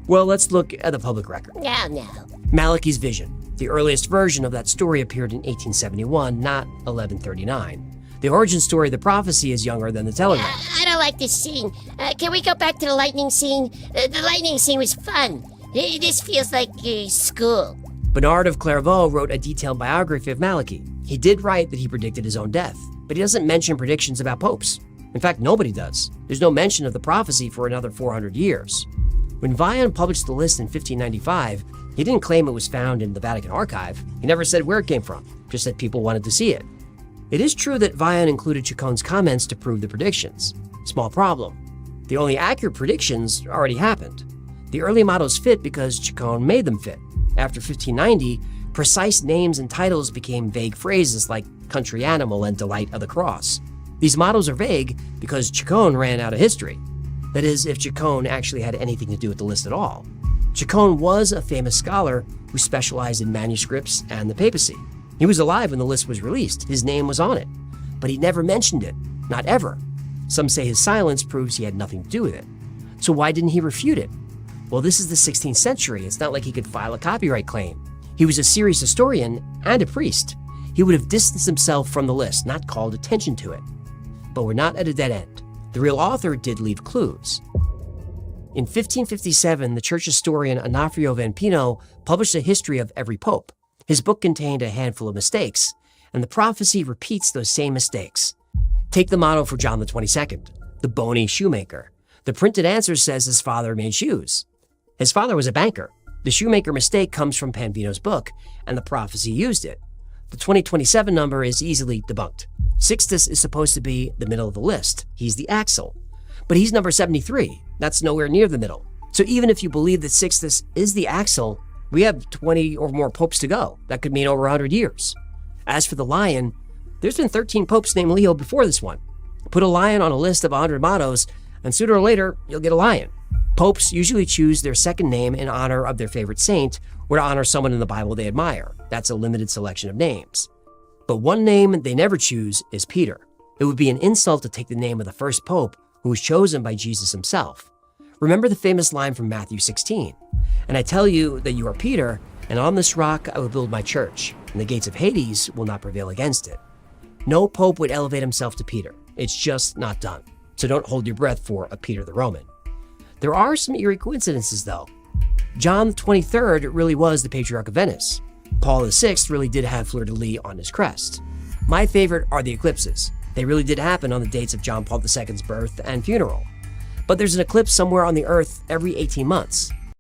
Well, let's look at the public record. No. Malachi's vision. The earliest version of that story appeared in 1871, not 1139. The origin story of the prophecy is younger than the telegram. I don't like this scene. Can we go back to the lightning scene? The lightning scene was fun. This feels like school. Bernard of Clairvaux wrote a detailed biography of Malachi. He did write that he predicted his own death, but he doesn't mention predictions about popes. In fact, nobody does. There's no mention of the prophecy for another 400 years. When Vian published the list in 1595, he didn't claim it was found in the Vatican archive. He never said where it came from, just that people wanted to see it. It is true that Vian included Chacon's comments to prove the predictions. Small problem. The only accurate predictions already happened. The early mottos fit because Chacon made them fit. After 1590, precise names and titles became vague phrases like country animal and delight of the cross. These mottos are vague because Chacon ran out of history. That is, if Chacon actually had anything to do with the list at all. Chacon was a famous scholar who specialized in manuscripts and the papacy. He was alive when the list was released. His name was on it. But he never mentioned it. Not ever. Some say his silence proves he had nothing to do with it. So why didn't he refute it? Well, this is the 16th century. It's not like he could file a copyright claim. He was a serious historian and a priest. He would have distanced himself from the list, not called attention to it. But we're not at a dead end. The real author did leave clues. In 1557, the church historian Onofrio van Pino published a history of every pope. His book contained a handful of mistakes, and the prophecy repeats those same mistakes. Take the motto for John the 22nd, the bony shoemaker. The printed answer says his father made shoes. His father was a banker. The shoemaker mistake comes from Panvino's book, and the prophecy used it. The 2027 number is easily debunked. Sixtus is supposed to be the middle of the list. He's the axle. But he's number 73. That's nowhere near the middle. So even if you believe that Sixtus is the axle, we have 20 or more popes to go. That could mean over 100 years. As for the lion, there's been 13 popes named Leo before this one. Put a lion on a list of 100 mottos, and sooner or later, you'll get a lion. Popes usually choose their second name in honor of their favorite saint or to honor someone in the Bible they admire. That's a limited selection of names. But one name they never choose is Peter. It would be an insult to take the name of the first pope who was chosen by Jesus himself. Remember the famous line from Matthew 16, "And I tell you that you are Peter, and on this rock I will build my church, and the gates of Hades will not prevail against it." No pope would elevate himself to Peter. It's just not done. So don't hold your breath for a Peter the Roman. There are some eerie coincidences, though. John the 23rd really was the Patriarch of Venice. Paul VI really did have fleur-de-lis on his crest. My favorite are the eclipses. They really did happen on the dates of John Paul II's birth and funeral. But there's an eclipse somewhere on the Earth every 18 months.